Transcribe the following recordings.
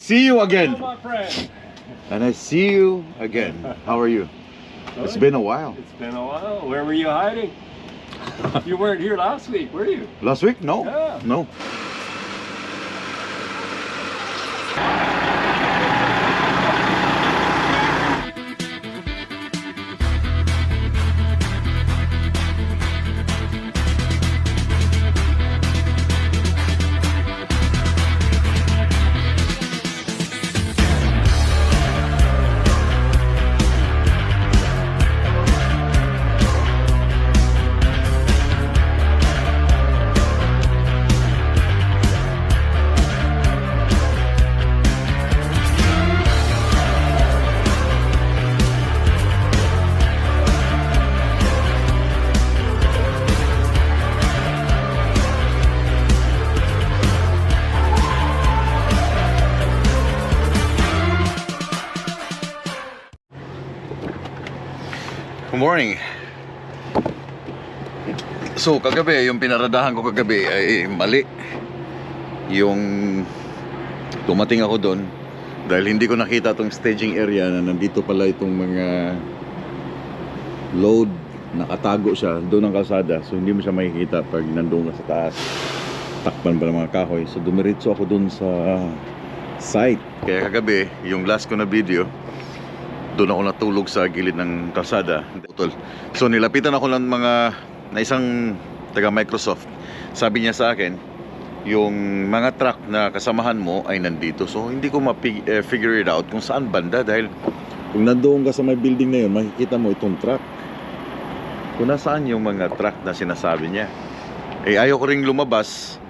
See you again. Hello, my friend. And I see you again. How are you? It's been a while. It's been a while. Where were you hiding? You weren't here last week, were you? Last week? No. Yeah. No. Good morning. So kagabi, yung pinaradahan ko kagabi ay mali. Yung tumating ako doon dahil hindi ko nakita tong staging area na nandito pala itong mga load, nakatago siya doon ang kalsada. So hindi mo siya makikita pag nandoon ka sa taas. Takpan pa ng mga kahoy. So dumiretso ako doon sa site. Kaya kagabi, yung last ko na video, doon ako natulog sa gilid ng kalsada. So nilapitan ako ng na isang taga Microsoft. Sabi niya sa akin, yung mga truck na kasamahan mo ay nandito. So hindi ko ma-figure it out kung saan banda. Dahil kung nandoon ka sa may building na yun, makikita mo itong truck. Kung nasaan yung mga truck na sinasabi niya. Eh ayaw ko ring lumabas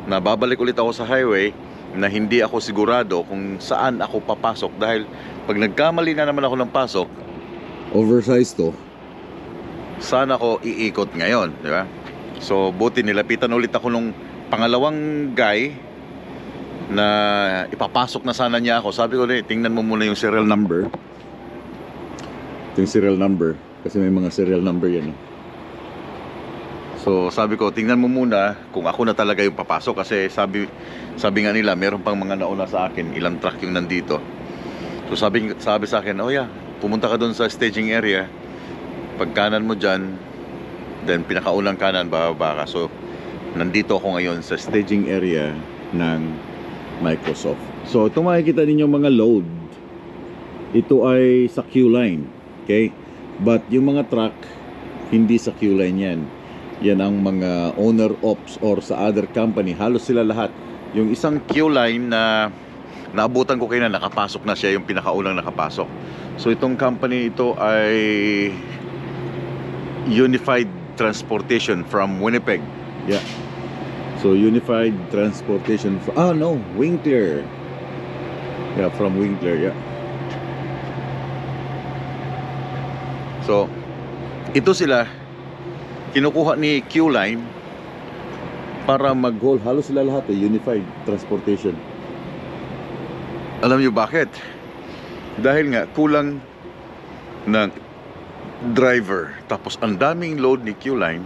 na babalik ulit ako sa highway na hindi ako sigurado kung saan ako papasok. Dahil pag nagkamali na naman ako ng pasok, oversized to, saan ako iikot ngayon, di ba? So buti nilapitan ulit ako nung pangalawang guy na ipapasok na sana niya ako. Sabi ko, tingnan mo muna yung serial number. Ito yung serial number kasi may mga serial number yan. So sabi ko, tingnan mo muna kung ako na talaga yung papasok. Kasi sabi nga nila, meron pang mga nauna sa akin, ilang truck yung nandito. So sabi sa akin, oh yeah, pumunta ka doon sa staging area. Pag kanan mo dyan, then pinakaunang kanan, bababa ka. So nandito ako ngayon sa staging area ng Microsoft. So ito makikita ninyo mga load, ito ay sa queue-line, okay? But yung mga truck, hindi sa queue-line yan. Yan ang mga owner ops or sa other company. Halos sila lahat. Yung isang queue-line na naabutan ko kayo na nakapasok na siya, yung pinakaunang nakapasok. So itong company ito ay Unified Transportation from Winnipeg. Yeah. So Unified Transportation Winkler. Yeah, from Winkler, yeah. So ito sila kinukuha ni Q-Line para mag-haul. Halos sila lahat Unified Transportation. Alam niyo bakit? Dahil nga kulang ng driver. Tapos ang daming load ni Q-Line,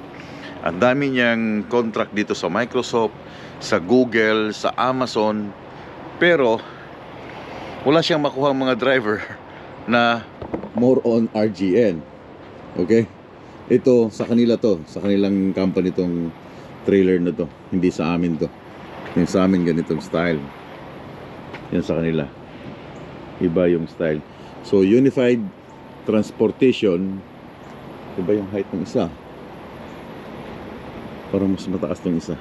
ang dami niyang contract dito sa Microsoft, sa Google, sa Amazon, pero wala siyang makuha mga driver na more on RGN. Okay? Ito sa kanila to, sa kanilang company tong trailer na to, hindi sa amin to. Yung sa amin ganitong style. Yan sa kanila. Iba yung style. So Unified Transportation, iba yung height ng isa. Parang mas mataas tong isa.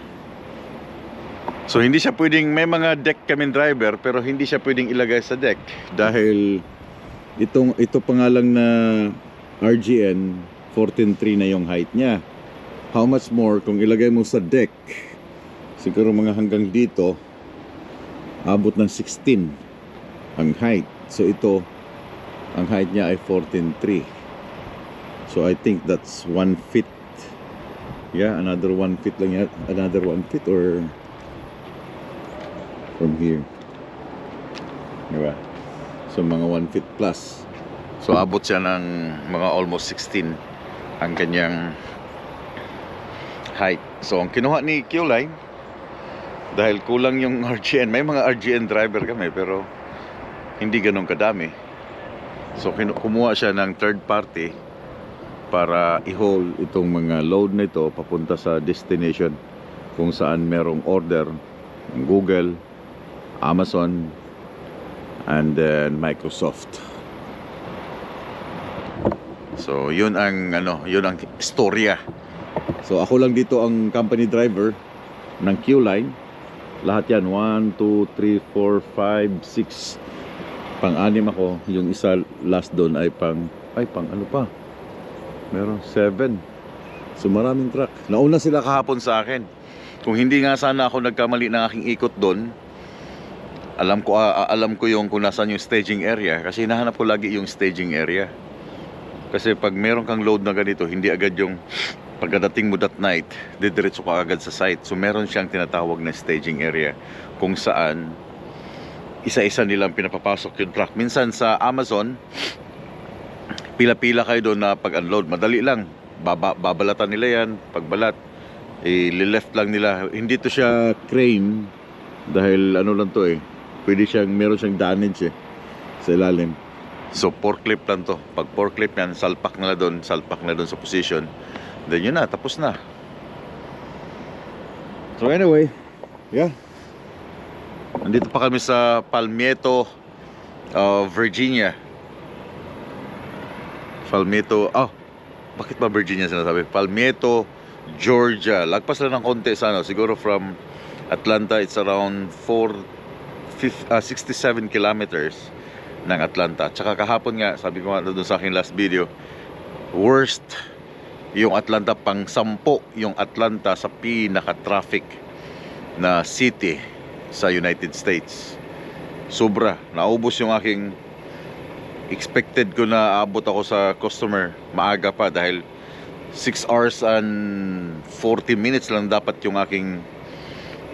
So hindi siya pwedeng, may mga deck kaming driver, pero hindi siya pwedeng ilagay sa deck dahil ito pangalang na RGN 14.3 na yung height niya. How much more kung ilagay mo sa deck? Siguro mga hanggang dito, abot ng 16 ang height. So ito, ang height niya ay 14.3. So I think that's 1 feet. Yeah, another 1 feet lang yan. Another 1 feet or from here. Diba? So mga 1 feet plus. So abot siya ng mga almost 16 ang kanyang height. So ang kinuha ni Q-Line, Dahil kulang yung RGN. May mga RGN driver kami pero hindi ganun kadami. So kumuha siya ng third party para i-haul itong mga load na ito papunta sa destination kung saan merong order ng Google, Amazon, and then Microsoft. So yun ang istorya. So ako lang dito ang company driver ng Q-Line. Lahat yan 1, 2, 3, 4, 5, 6. Pang-anim ako. Yung isa last doon ay pang ano pa, meron 7. So maraming truck. Nauna sila kahapon sa akin. Kung hindi nga sana ako nagkamali ng aking ikot doon, alam ko yung kung nasaan yung staging area. Kasi hinahanap ko lagi yung staging area. Kasi pag meron kang load na ganito, hindi agad yung pagdating mo that night, didiretso ka agad sa site. So meron siyang tinatawag na staging area kung saan isa-isa nilang pinapapasok yung truck. Minsan sa Amazon, pila-pila kayo doon na pag-unload. Madali lang. Babalatan nila yan. Pagbalat, i-left lang nila. Hindi to siya crane dahil ano lang to meron siyang damage sa ilalim. So forklift lang to. Pag forklift yan, salpak na doon sa position. Then yun na, tapos na. So anyway, yeah. Nandito pa kami sa Palmetto, Virginia. Bakit ba Virginia sinasabi? Palmetto, Georgia. Lagpas lang ng konti sa siguro from Atlanta, it's around 67 kilometers ng Atlanta. Tsaka kahapon nga, sabi ko nga doon sa aking last video, worst yung Atlanta, pang 10 yung Atlanta sa pinaka-traffic na city sa United States. Sobra, naubos yung aking expected ko na aabot ako sa customer maaga pa dahil 6 hours and 40 minutes lang dapat yung aking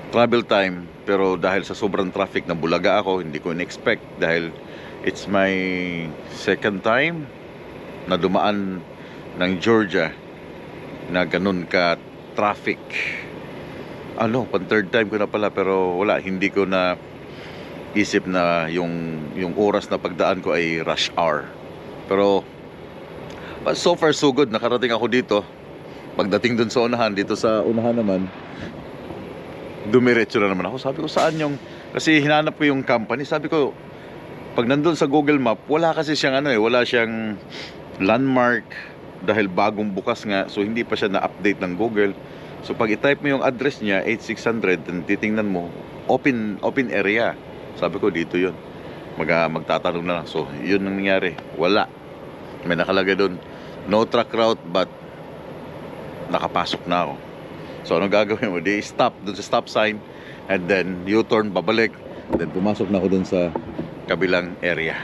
travel time. Pero dahil sa sobrang traffic na bulaga ako, hindi ko in-expect dahil it's my second time na dumaan ng Georgia na ganun ka traffic. Pang third time ko na pala pero wala, hindi ko na isip na yung oras na pagdaan ko ay rush hour. Pero so far so good, nakarating ako dito. Pagdating dun sa unahan, dito sa unahan naman, dumiretso na naman ako. Sabi ko saan yung, kasi hinanap ko yung company. Sabi ko pag nandun sa Google Map, wala kasi siyang wala siyang landmark dahil bagong bukas nga, so hindi pa siya na-update ng Google. So pag i-type mo yung address niya 8600, then titingnan mo open area. Sabi ko dito yun. Magtatanong na lang. So yun ang nangyari, wala. May nakalagay doon no truck route, but nakapasok na ako. So anong gagawin mo? Di stop doon sa stop sign and then U-turn, babalik, then pumasok na ako doon sa kabilang area.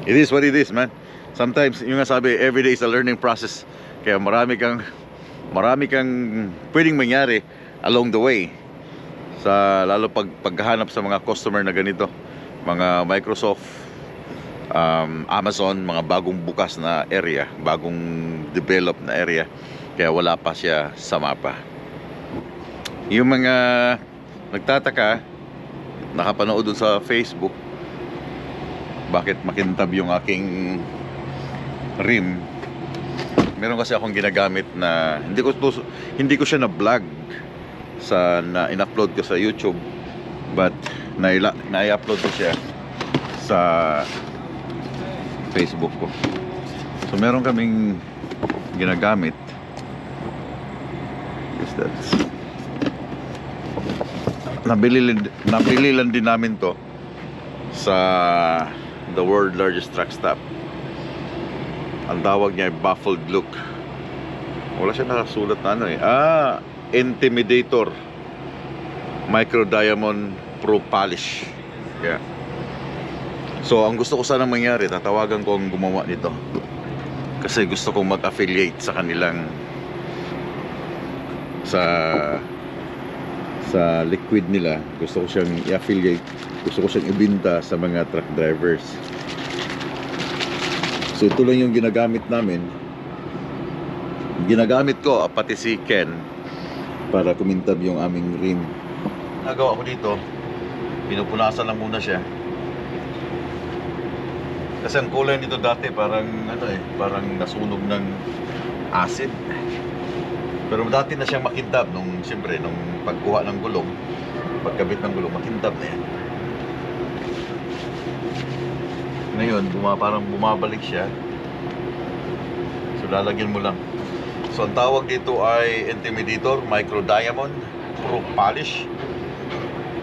It is what it is, man. Sometimes, yung nga sabi, every day is a learning process. Kaya marami kang pwedeng mangyari along the way. Lalo paghahanap sa mga customer na ganito. Mga Microsoft, Amazon, mga bagong bukas na area, bagong develop na area. Kaya wala pa siya sa mapa. Yung mga nagtataka, nakapanood dun sa Facebook, bakit makintab yung aking rim. Meron kasi akong ginagamit na hindi ko siya na-vlog na in-upload ko sa YouTube, but na-i-upload ko siya sa Facebook ko. So meron kaming ginagamit. Nabili lang din namin to sa the world largest truck stop. Ang tawag niya ay baffled look. Wala siya nakasulat na Intimidator Micro Diamond Pro Polish. Yeah. So ang gusto ko sana mangyari, tatawagan ko ang gumawa nito kasi gusto kong mag-affiliate sa kanilang sa liquid nila. Gusto ko siyang i-affiliate, gusto ko siyang ibenta sa mga truck drivers. So ito lang yung ginagamit namin. Ginagamit ko pati si Ken para kumintab yung aming rim. nagawa ko dito, pinupunasan lang muna siya. Kasi ang kulay nito dati parang parang nasunog ng acid. Pero dati na siyang makintab nung siyempre nung pagkuha ng gulong, pagkabit ng gulong, makintab na yan. Ngayon, parang bumabalik siya. So lalagyan mo lang. So ang tawag dito ay Intimidator Micro Diamond Pro Polish.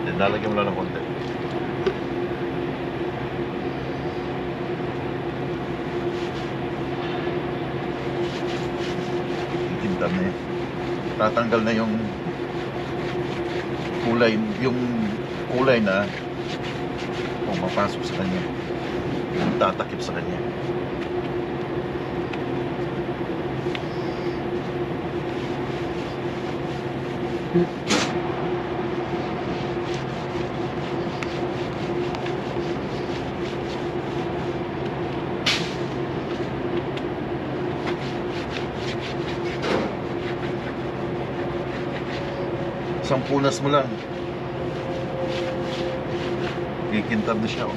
Then lalagyan mo lang ng konti. Kintab na yan. Tatanggal na yung kulay na pumapasok sa kanya, yung tatakip sa kanya. Isang punas mo lang, kikintab na siya.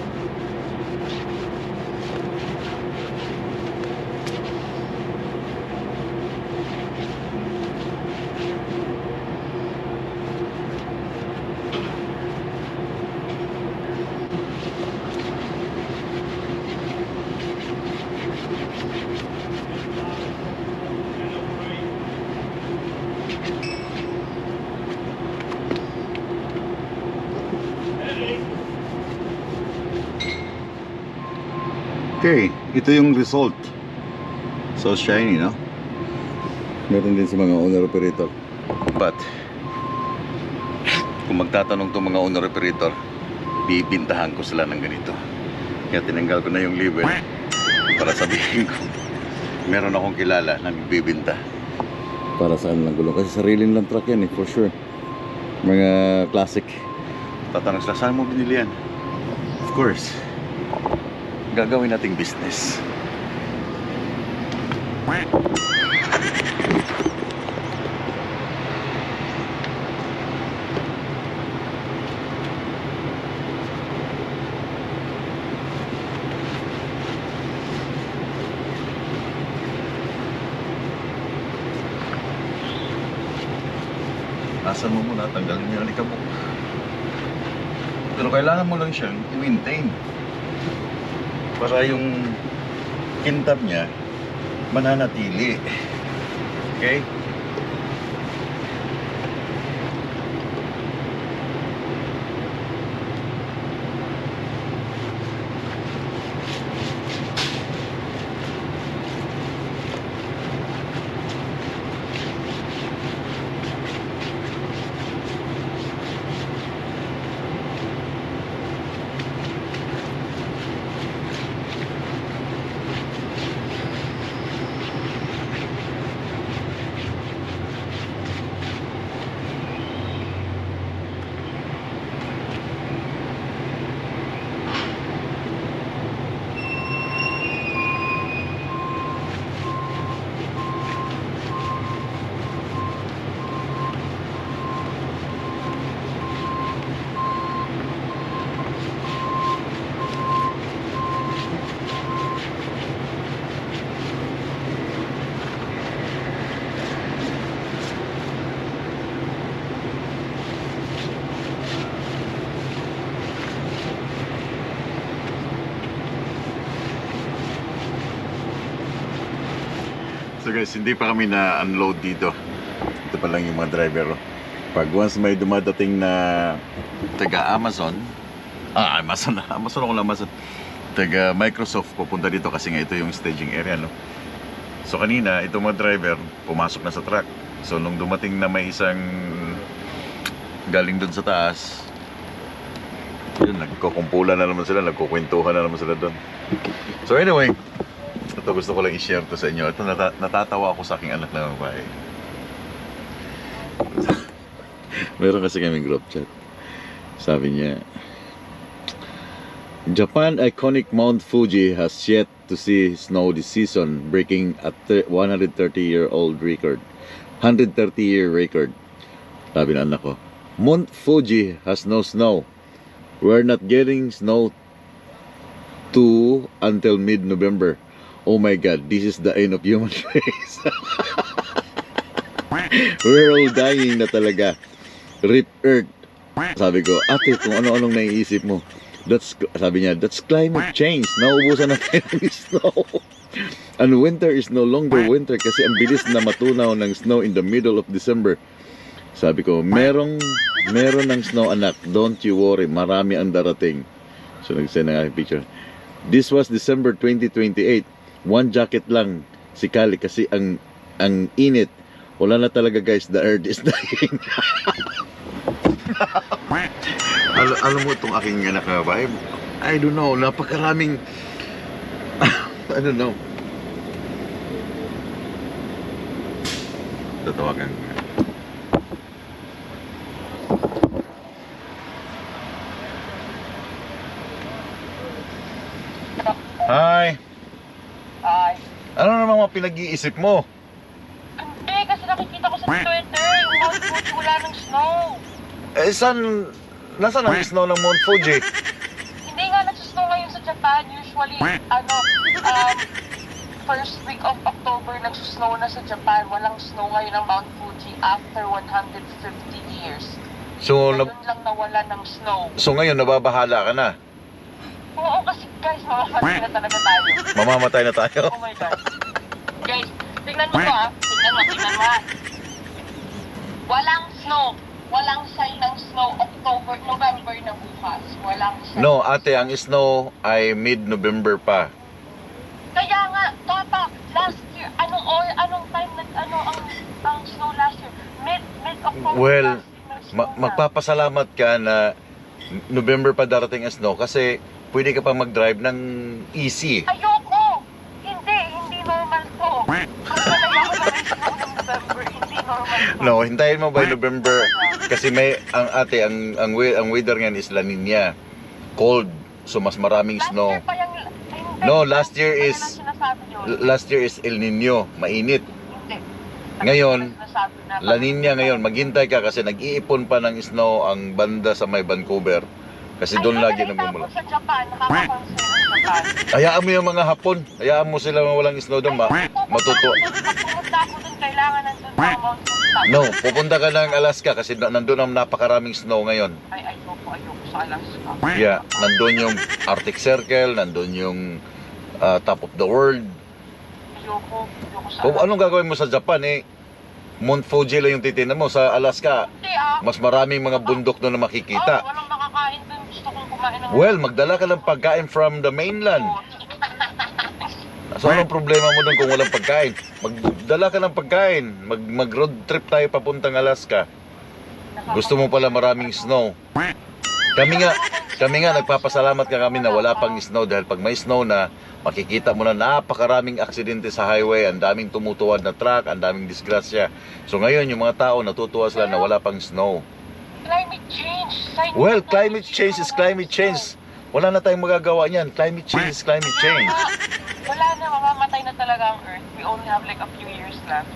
Okay, ito yung result. So shiny, no? Meron din sa mga owner-operator. But kung magtatanong itong mga owner-operator, bibintahan ko sila ng ganito. Kaya tinanggal ko na yung label para sabihin ko meron akong kilala na bibinta para sa kanilang gulong. Kasi sariling lang truck yan for sure. Mga classic. Tatanong sila, saan mo binili yan? Of course, gagawin nating business. Asan mo muna, tanggalin niya ang likabok. Pero kailangan mo lang siyang i-maintain para yung kintab niya mananatili. Okay? So guys, hindi pa kami na-unload dito. Ito pa lang yung mga driver. Pag once may dumadating na taga Amazon, Amazon taga Microsoft pupunta dito kasi nga ito yung staging area, no? So kanina, itong mga driver pumasok na sa truck. So nung dumating na may isang galing dun sa taas, yun, nagkukumpulan na naman sila, nagkukwentuhan na naman sila dun. So anyway, ito gusto ko lang i-share to sa inyo. Ito natatawa ako sa aking anak na babae. Meron kasi kami group chat. Sabi niya, Japan iconic Mount Fuji has yet to see snow this season, breaking a 130-year-old record. 130-year record. Sabi ng anak ko. Mount Fuji has no snow. We're not getting snow until mid-November. Oh my God, this is the end of human race. We're all dying na talaga. Rip Earth. Sabi ko, ate, kung ano-anong naiisip mo. Sabi niya, that's climate change. Nauubusan na tayo ng snow. And winter is no longer winter kasi ang bilis na matunaw ng snow in the middle of December. Sabi ko, meron ng snow, anak. Don't you worry, marami ang darating. So nag-send ng aking picture. This was December 2028. One jacket lang si Kali kasi ang init. Wala na talaga guys, the earth is dying. Alam mo itong aking anak na vibe? I don't know, napakaraming I don't know. Tatawagan ko. Hi! Ay, Ano naman mga pinag-iisip mo? hindi kasi nakikita ko sa Twitter, yung Mount Fuji wala ng snow. Eh, nasaan ang snow ng Mount Fuji? Hindi nga nagsusnow ngayon sa Japan. Usually, first week of October nagsusnow na sa Japan. Walang snow ngayon ng Mount Fuji after 150 years. So, Ngayon lang nawala ng snow. so ngayon, nababahala ka na? Oo, kasi guys, mamamatay na talaga tayo. Mamamatay na tayo? Oh my God. Guys, tingnan mo to ah. Tingnan mo ah. Walang snow. Walang sign ng snow November na bukas. Walang sign. No, ate, ang snow ay mid-November pa. Kaya nga, Papa, last year, anong time ang snow last year? Mid-October Well, last year, nag-snow na. magpapasalamat ka na November pa darating ang snow kasi pwede ka pa mag-drive ng easy. Ayoko! Hindi normal to. Kasi nalaya ko na may snow ng November, hindi normal to. No, hintayin mo by November kasi may ang weather ngayon is La Nina. Cold, so mas maraming Last snow. year pa yung, hindi, No, last year Ano is na sinasabi nyo? last year is El Nino, mainit. Hindi. Ngayon, Sinasabi na- La Nina ngayon, maghintay ka kasi nag-iipon pa ng snow ang banda sa may Vancouver. Kasi doon lagi nagmumula. Sa Japan, nakaka-concern ang Japan. Hayaan mo yung mga Hapon, hayaan mo sila walang snow doon, matuto. Pupunta ako dun, kailangan nandun sa Mount Fuji. No, pupunta ka ng Alaska kasi nandun ang napakaraming snow ngayon. Ay, ayoko sa Alaska. Yeah, nandun yung Arctic Circle, nandun yung Top of the World. Ayoko sa Kung Alaska. anong gagawin mo sa Japan Mount Fuji lang yung titinan mo. Sa Alaska, Hindi mas maraming mga bundok doon na makikita. walang makakain dun. Gusto kong kumain ng... Well, magdala ka ng pagkain from the mainland. So anong problema mo doon kung walang pagkain? Magdala ka ng pagkain. Mag-road trip tayo papuntang Alaska. Gusto mo pala maraming snow. Kami nga nagpapasalamat ka kami na wala pang snow dahil pag may snow na, makikita mo na napakaraming aksidente sa highway, ang daming tumutuwad na truck, ang daming disgrasya. So ngayon yung mga tao natutuwa sila na wala pang snow. Climate change. Well, climate change is climate change. Wala na tayong magagawa niyan. Climate change is climate change. Wala na, mamamatay na talaga ang Earth. We only have like a few years left.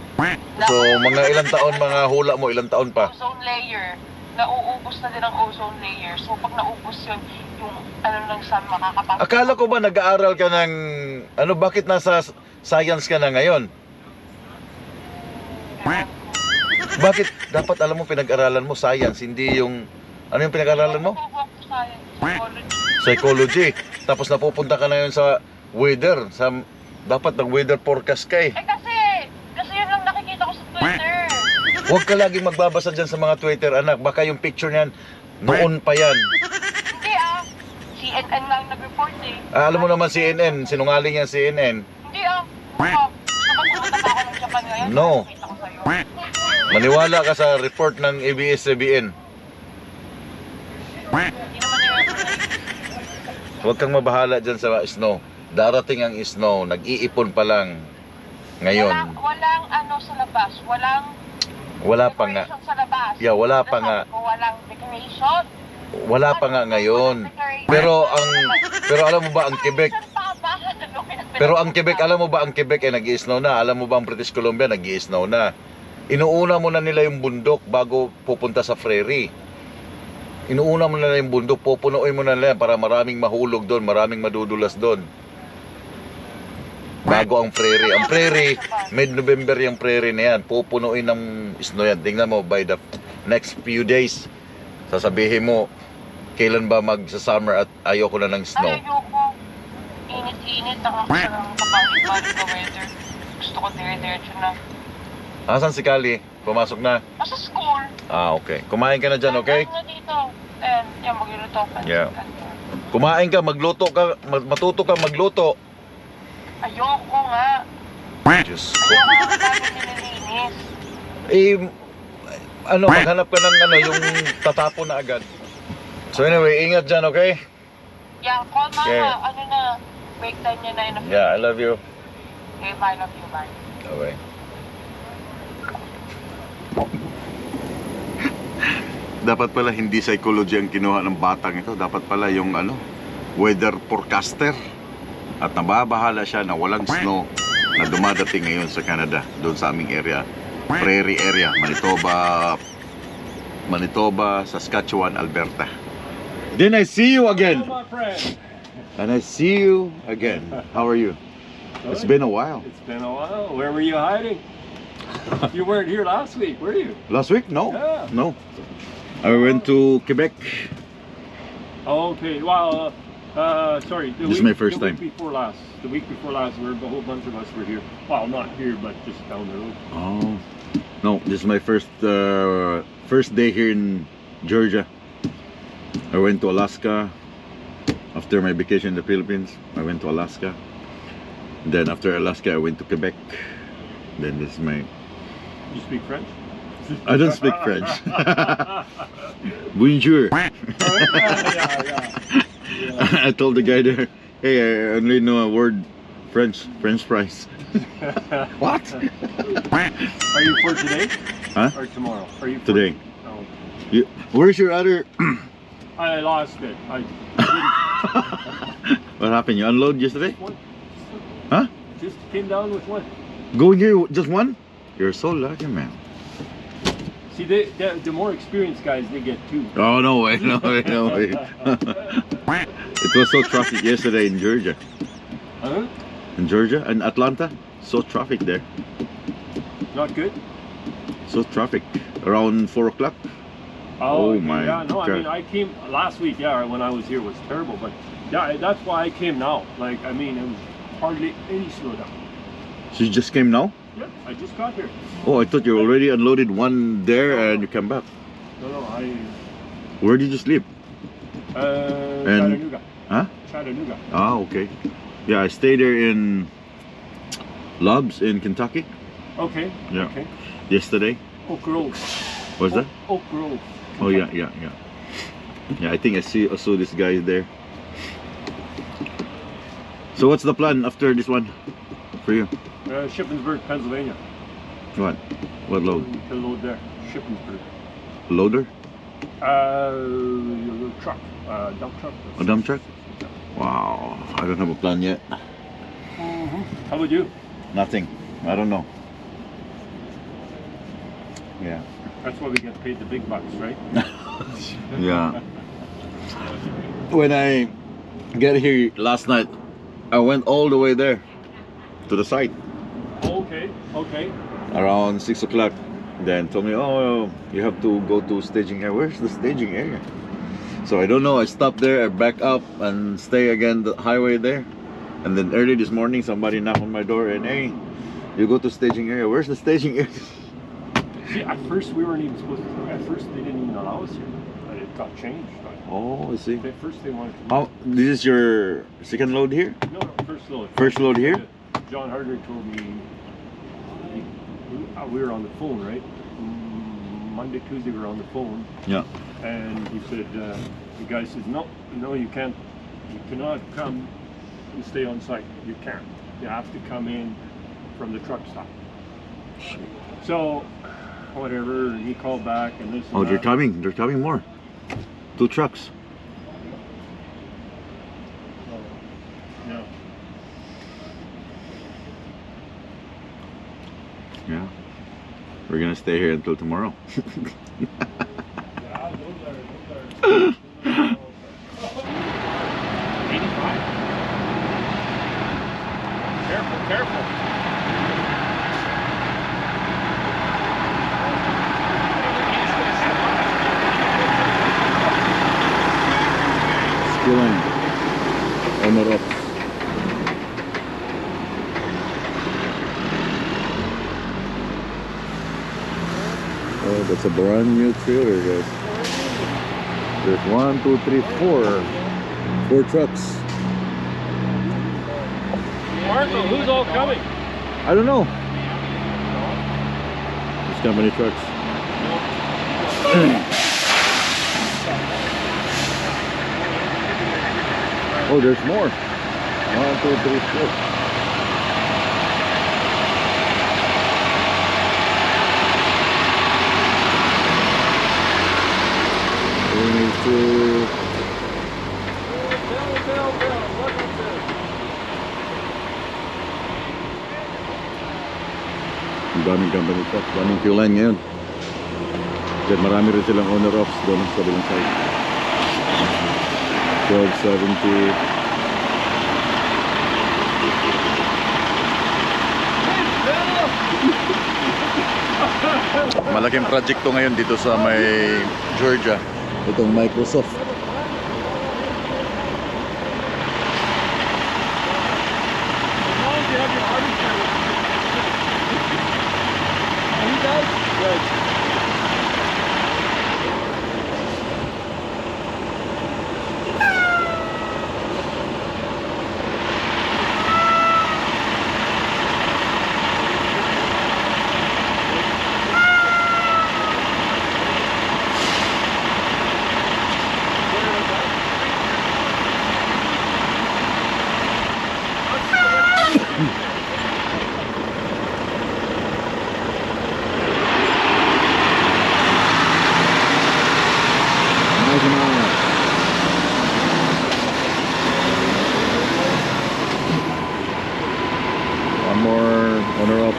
So mga ilang taon, mga hula mo, ilang taon pa? Ozone layer. Nauubos na din ang ozone layer. So pag naubos yun, yung lang sun makakapasok. Akala ko ba nag-aaral ka ng, bakit nasa science ka na ngayon? Bakit dapat alam mo pinag-aralan mo science, hindi yung, ano yung pinag-aralan mo? Psychology. Tapos napupunta ka na yun sa weather, dapat nag-weather forecast ka eh. Kasi yun lang nakikita ko sa Twitter. Huwag ka laging magbabasa dyan sa mga Twitter, anak. Baka yung picture niyan, noon pa yan. Hindi CNN lang nag-report eh. Alam mo naman CNN, sinungaling yan CNN. Hindi gusto ko pumunta pa ako ng Japan ngayon. No. Nakita ko sa'yo. Maniwala ka sa report ng ABS-CBN. Hindi naman yung Huwag kang mabahala dyan sa snow. Darating ang snow, nag-iipon pa lang ngayon. Walang sa labas. Wala pa nga. Decoration sa labas. Yeah, wala pa nga. Nasabi ko, walang decoration. Wala pa nga ngayon. Pero alam mo ba ang Quebec? Pero ang Quebec, alam mo ba ang Quebec ay nag-i-snow na? Alam mo ba ang British Columbia nag-i-snow na? Inuuna muna nila yung bundok bago pupunta sa prairie. inuuna mo na lang yung bundok, pupunuin mo na lang para maraming mahulog doon, maraming madudulas doon. Bago ang prairie. Ang prairie, mid-November yung prairie na yan. Pupunuin ng snow yan. Tingnan mo, by the next few days, sasabihin mo, kailan ba magsa-summer at ayoko na ng snow. Ay, ayoko. Init-init. Ang kapangit-balik na weather. Gusto ko dire-diretso na. Asan si Kali? Pumasok na? Nasa school. Ah, okay. Kumain ka na dyan, okay? Ano na dito? Yan, magluluto ka. Yeah. Kumain ka, magluto ka, matuto ka magluto. Ayoko nga. Diyos ko. Ayoko nga dami nililinis. Maghanap ka ng yung tatapon na agad. So anyway, ingat dyan, okay? Yeah, call mama. Yeah. Ano na? Break time niya na yun. Yeah, I love you. Okay, bye. Love you. Bye. Okay. Dapat pala hindi psychology ang kinuha ng batang ito. Dapat pala yung weather forecaster. At nababahala siya na walang snow na dumadating ngayon sa Canada, doon sa aming area, prairie area, Manitoba, Saskatchewan, Alberta. Then I see you again. Hello, my friend. And I see you again. How are you? It's been a while. It's been a while. Where were you hiding? You weren't here last week, were you? Last week? No. Yeah. No. I went to Quebec. Okay. Well, sorry. This is my first time. The week before last, a whole bunch of us were here. Well, not here, but just down the road. Oh. No, this is my first day here in Georgia. I went to Alaska. After my vacation in the Philippines, I went to Alaska. Then after Alaska, I went to Quebec. Then this is my... You speak French? I don't speak French. Bonjour. Yeah. I told the guy there, hey, I only know a word, French fries. What? Are you for today? Huh? Or tomorrow? Are you for Today. Oh. Where's your other... I lost it. I didn't. What happened? You unload yesterday? One. Huh? Just came down with one. Going here, just one? You're so lucky, man. See, the more experienced guys, they get two. Oh, no way, no way, no way. It was so traffic yesterday in Georgia. Huh? In Georgia and Atlanta, so traffic there. Not good? So traffic. Around 4 o'clock. Oh my Yeah, no, God. I mean, I came last week, yeah, when I was here was terrible, but yeah, that's why I came now. Like, I mean, it was hardly any slowdown. So you just came now? Yeah, I just got here. Oh, I thought you already unloaded one there and you come back. No, Where did you sleep? Chattanooga. Huh? Chattanooga. Ah, okay. Yeah, I stayed there in Lobbs in Kentucky Okay. Yeah. Okay. yesterday. Oak Grove. What's that? Oak Grove. Oh yeah. Yeah, I think I saw this guy there. So what's the plan after this one for you? Shippensburg, Pennsylvania. What? What load? The load there. Shippensburg. Loader? Truck. Dump truck. A dump truck? Wow, I don't have a plan yet. How about you? Nothing. I don't know. Yeah. That's why we get paid the big bucks, right? Yeah. When I get here last night, I went all the way there to the site Okay. around 6 o'clock. Then told me, oh, you have to go to staging area. Where's the staging area? So I don't know. I stopped there, I back up and stay again the highway there. And then early this morning, somebody knocked on my door and, hey, you go to staging area. Where's the staging area? See, at first we weren't even supposed to. At first they didn't even allow us here. But it got changed. Oh, I see. At first they wanted to. Oh, this is your second load here? No, first load. First load here? John Hardwick told me we were on the phone, right? Monday, Tuesday we were on the phone, Yeah. and he said the guy says no, you can't, you cannot come and stay on site. You can't. You have to come in from the truck stop. So, whatever. He called back and this. Oh, and they're that. coming. They're coming more. 2 trucks. Yeah. Yeah. We're gonna stay here until tomorrow. Yeah, those are Careful, careful. Skill line. Owner Ops. Oh, that's a brand new trailer, guys. There's 1, 2, 3, 4. 4 trucks. Marco, who's all coming? I don't know. There's how many trucks? Oh, there's more. 1, 2, 3, 4. We need to. Bill, look at this. Ang daming company truck, daming fuel line ngayon. Then marami rin silang owner ops doon sa kabilang side. 1270. Malaking project to ngayon dito sa may Georgia. Itong Microsoft. As long as you have your arbitrary. He does? Good. One more owner up.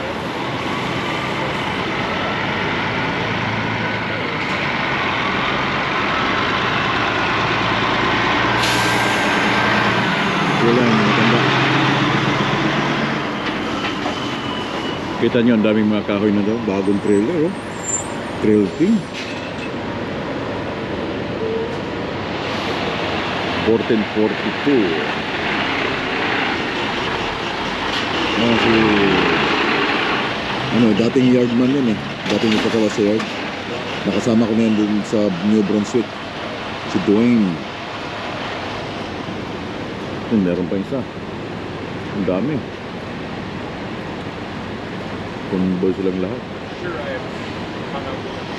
Wala, maganda. Kita nyo, ang daming mga kahoy na daw. Bagong trailer, oh. Trail King. 1442. Si ano, dating yardman yun eh. Dating nagkakawa sa yard. Nakasama ko na yan dun sa New Brunswick. Si Dwayne. Yun, meron pa isa. Ang dami. Convoy silang lahat. Sure, I have hung out with him.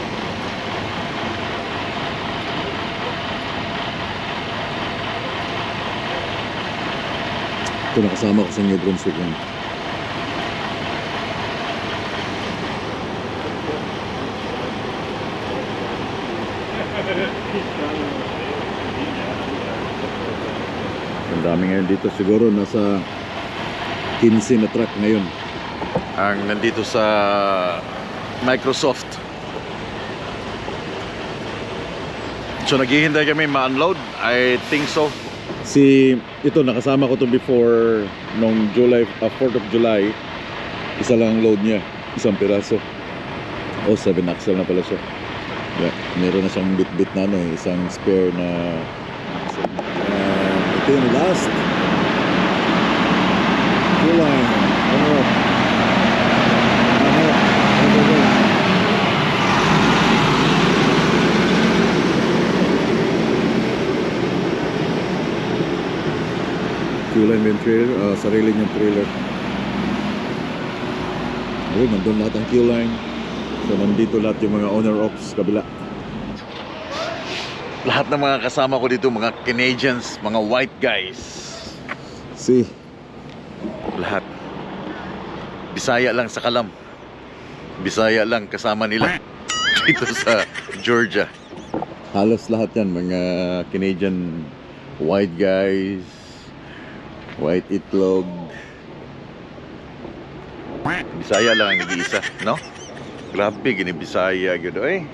Ito nakasama ko sa New Brunswick yan. Ang dami ngayon dito, siguro nasa 15 na truck ngayon ang nandito sa Microsoft. So naghihintay kami ma-unload, I think so. Ito nakasama ko to before nung July, 4th of July. Isa lang ang load niya, isang piraso. Oh, 7 axle na pala siya. Yeah, meron na siyang bit-bit na ano, isang spare na axle. Ito yung last. Kulang. Ano? Fuel line yung trailer, sarili niyang trailer. Ayun, nandun lahat ang fuel line. So nandito lahat yung mga owner ops kabila. Lahat ng mga kasama ko dito, mga Canadians, mga white guys. See? Lahat. Bisaya lang sa Kalam. Bisaya lang kasama nila dito sa Georgia. Halos lahat yan, mga Canadian white guys. White itlog. Bisaya lang ang nag-iisa, no? Grabe, gini Bisaya gyud oy.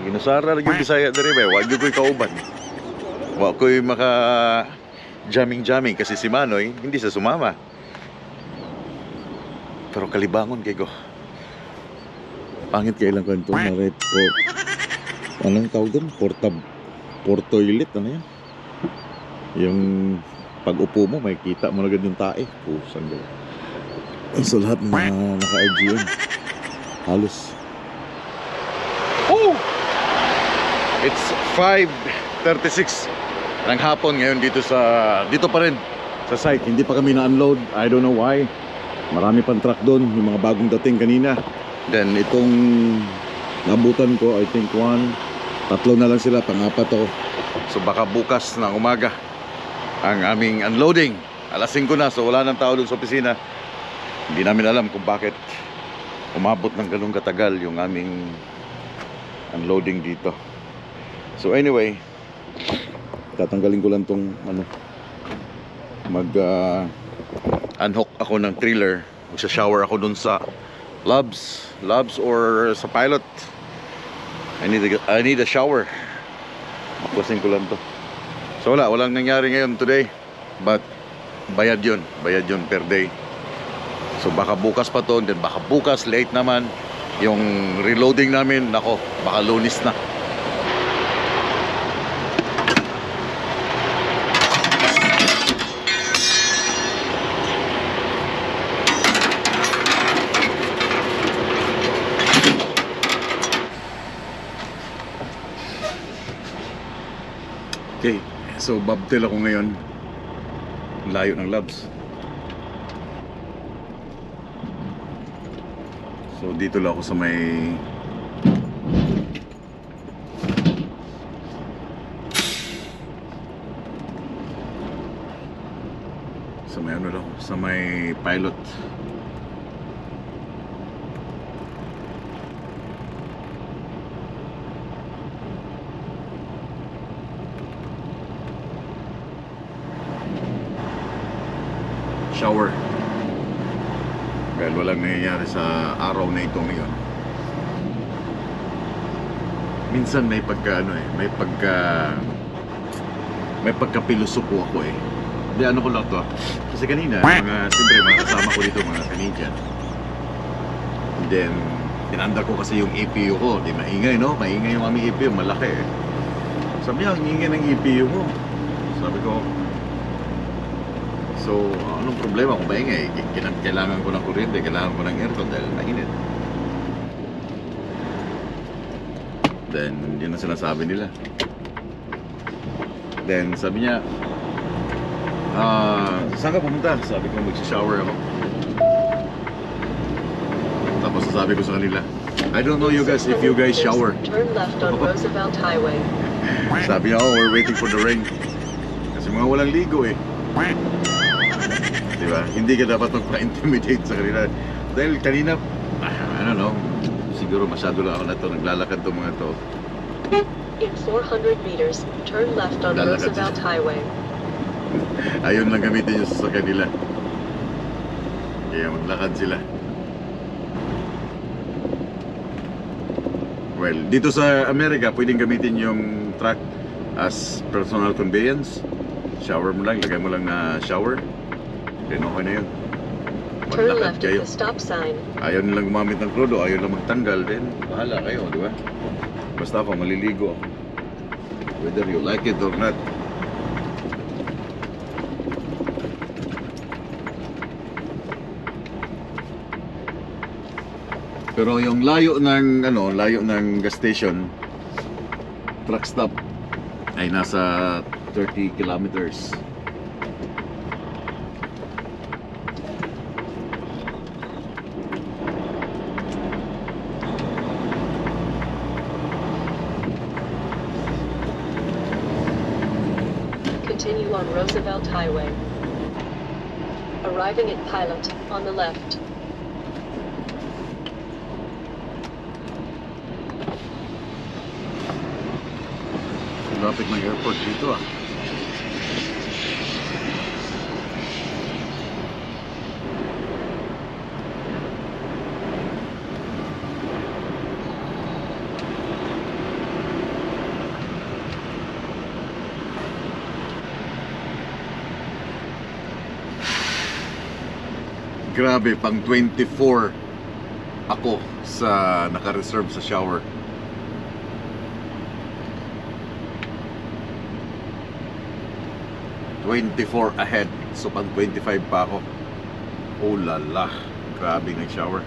Inusara lang yung Bisaya diri ba. Wa gyud ko'y kauban. Wa ko'y maka jamming kasi si Manoy hindi sa sumama. Pero kalibangon kay ko. Pangit kay ilang kanto na red po. Anong tawag doon? Toilet, ano yan? Yung pag-upo mo, may kita mo agad yung tae. Pusang gala. So lahat ng mga naka-RGM, halos. Oh! It's 5:36 ng hapon ngayon dito pa rin sa site. Hindi pa kami na-unload. I don't know why. Marami pang truck doon, yung mga bagong dating kanina. Then itong nabutan ko, I think 3 na lang sila, pang-4 ako. So baka bukas ng umaga ang aming unloading. Alas 5 na, so wala nang tao doon sa opisina. Hindi namin alam kung bakit umabot ng ganung katagal yung aming unloading dito. So anyway, tatanggalin ko lang tong unhook ako ng trailer. Magsa-shower ako dun sa Loves or sa Pilot. I need a shower. Mapusin ko lang to. So walang nangyari ngayon today. But bayad yun per day. So baka bukas pa to, then baka bukas late naman. Yung reloading namin, nako, baka Lunes na. Okay, so bobtail ako ngayon. Layo ng Loves. So dito lang ako sa may sa may Pilot. Shower dahil walang nangyayari sa araw na ito ngayon. Minsan may pagkapilosopo ako eh. Hindi, ano ko lang to kasi kanina siyempre mga kasama ko dito, mga Canadian, and then tinanda ko kasi yung EPU ko, di maingay, no? Maingay yung aming EPU, malaki eh. Sabi niya, ang ingay ng EPU mo. Sabi ko, so, anong problema kung maingay? Kailangan ko ng kuryente, kailangan ko ng aircon dahil mainit. Then, yun ang sinasabi nila. Then, sabi niya, saan ka pumunta? Sabi ko, mag-shower ako. Tapos sasabi ko sa kanila, I don't know you guys if you guys shower. Turn left on Roosevelt Highway. Sabi niya, oh, we're waiting for the rain. Kasi mga walang ligo eh. Diba? Hindi ka dapat magpa-intimidate sa kanila. Dahil kanina, I don't know, siguro masyado lang ako na to, naglalakad to mga to. In 400 meters, turn left on Lalakad Roosevelt sila. Highway. Ayun lang gamitin yung sasakyan nila. Kaya maglakad sila. Well, dito sa Amerika, pwedeng gamitin yung truck as personal conveyance. Shower mo lang, lagay mo lang na shower. Then okay na yun. Turn Maglakad left at kayo. the stop sign. Ayaw nilang gumamit ng krudo, ayaw nilang magtanggal, then bahala kayo, di ba? Basta ako, maliligo ako. Whether you like it or not. Pero yung layo ng gas station, truck stop, ay nasa 30 kilometers. Continue on Roosevelt Highway. Arriving at Pilot on the left. Traffic ng airport dito ah. Grabe, pang 24 ako sa naka-reserve sa shower. $24 ahead. So pang 25 pa ako. Oh lala, grabe nag-shower.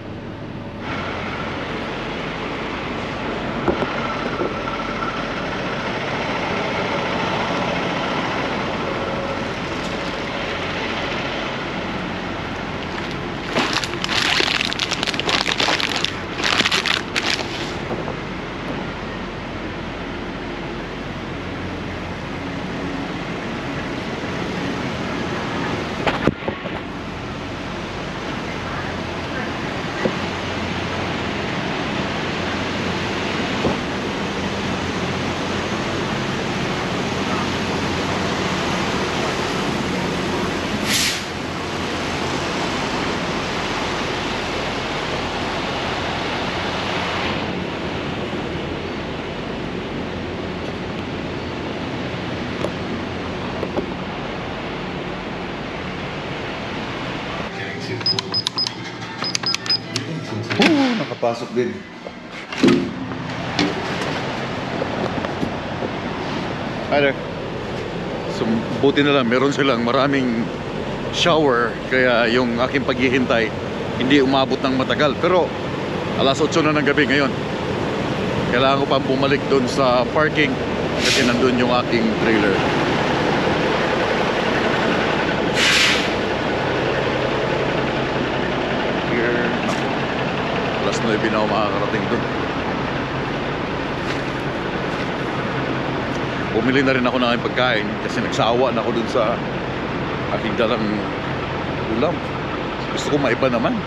Nakapasok din. Hi there. So, buti na lang meron silang maraming shower, kaya yung aking paghihintay hindi umabot ng matagal. Pero alas 8 na ng gabi ngayon. Kailangan ko pang bumalik doon sa parking kasi nandun yung aking trailer. Here, alas 9 na ako makakarating doon. Bumili na rin ako ng aking pagkain kasi nagsawa na ako dun sa aking dalang ulam. Gusto ko maiba naman.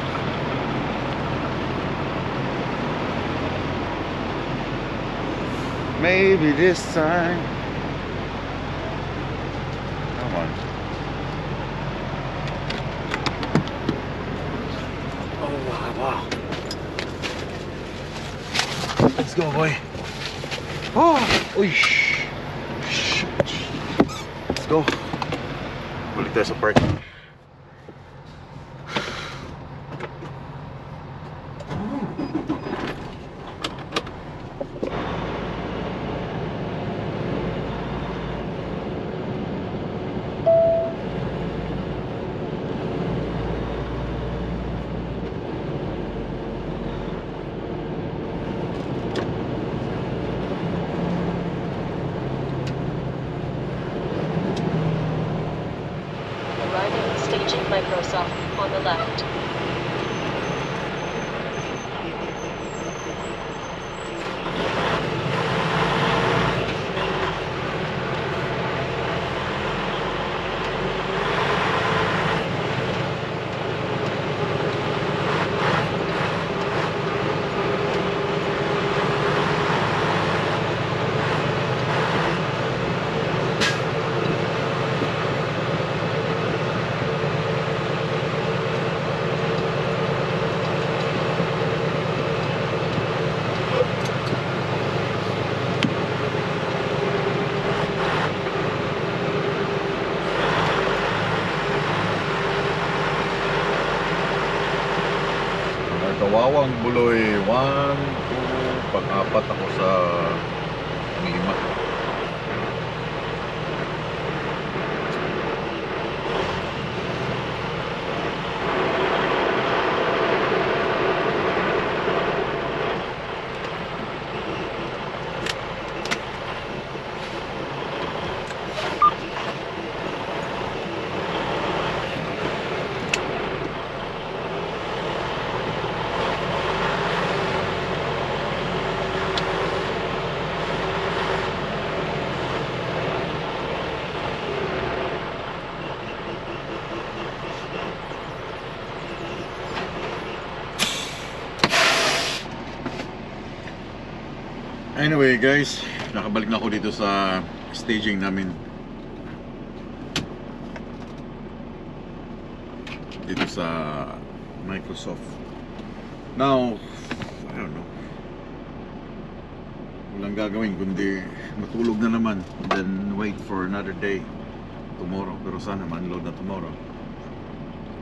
Maybe this time. Come on. Oh wow. Let's go, boy. Oh, uy. Let's go. Balik tayo sa park. Staging Microsoft on the left. Kawawang Buloy 1, 2, pang-apat ako sa pang-lima. Anyway guys, nakabalik na ako dito sa staging namin dito sa Microsoft. Now, I don't know, walang gagawin kundi matulog na naman, then wait for another day tomorrow. Pero sana ma-unload na tomorrow.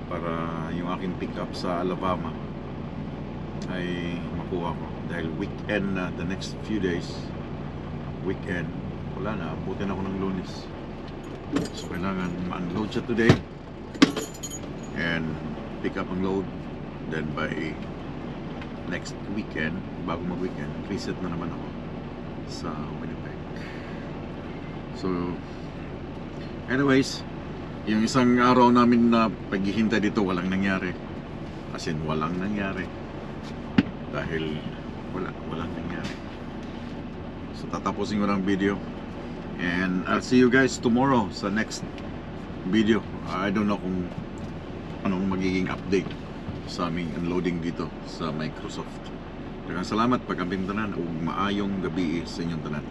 para yung aking pick up sa Alabama ay makuha ko dahil weekend na, the next few days weekend, wala na, abutin ako ng Lunes. So kailangan ma-unload siya today and pick up ang load, then by next weekend, bago mag-weekend, reset na naman ako sa Winnipeg. So anyways, yung isang araw namin na paghihintay dito, walang nangyari. As in, walang nangyari. Dahil walang nangyari. So tatapusin ko ng video. And I'll see you guys tomorrow sa next video. I don't know kung anong magiging update sa aming unloading dito sa Microsoft. Daghang salamat pagkabing tanan ug maayong gabi sa inyong tanan.